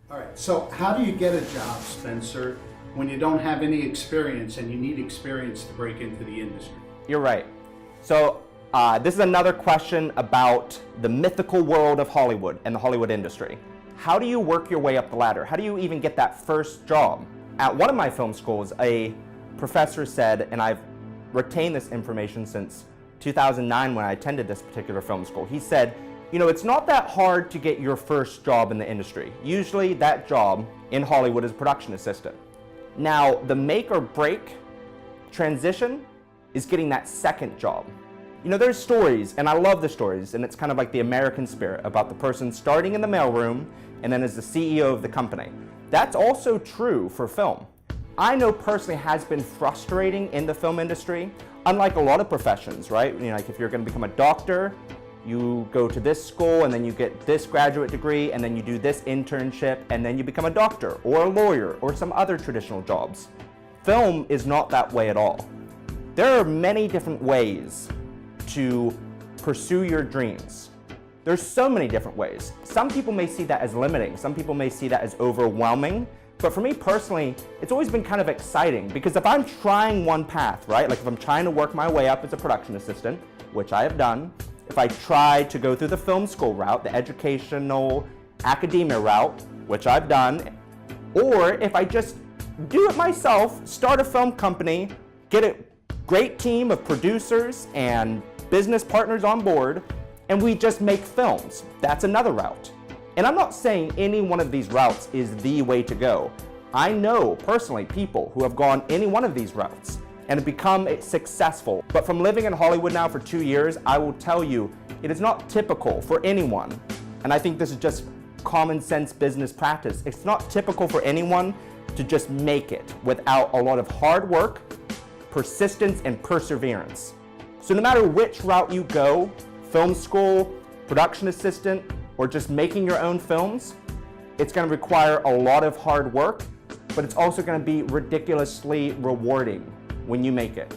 All right, so how do you get a job, Spencer, when you don't have any experience and you need experience to break into the industry? You're right. So this is another question about the mythical world of Hollywood and the Hollywood industry. How do you work your way up the ladder? How do you even get that first job? At one of my film schools, a professor said, and I've retained this information since 2009 when I attended this particular film school, he said, you know, it's not that hard to get your first job in the industry. Usually that job in Hollywood is production assistant. Now, the make or break transition is getting that second job. You know, there's stories, and I love the stories, and it's kind of like the American spirit about the person starting in the mailroom and then as the CEO of the company. That's also true for film. I know personally has been frustrating in the film industry, unlike a lot of professions, right? You know, like if you're going to become a doctor, you go to this school and then you get this graduate degree and then you do this internship and then you become a doctor or a lawyer or some other traditional jobs. Film is not that way at all. There are many different ways to pursue your dreams. There's so many different ways. Some people may see that as limiting. Some people may see that as overwhelming. But for me personally, it's always been kind of exciting because if I'm trying one path, right? Like if I'm trying to work my way up as a production assistant, which I have done, if I try to go through the film school route, the educational academia route, which I've done, or if I just do it myself, start a film company, get a great team of producers and business partners on board, and we just make films. That's another route. And I'm not saying any one of these routes is the way to go. I know personally people who have gone any one of these routes and have become successful. But from living in Hollywood now for 2 years, I will tell you, it is not typical for anyone, and I think this is just common sense business practice, it's not typical for anyone to just make it without a lot of hard work, persistence, and perseverance. So no matter which route you go, film school, production assistant, or just making your own films, it's going to require a lot of hard work, but it's also going to be ridiculously rewarding when you make it.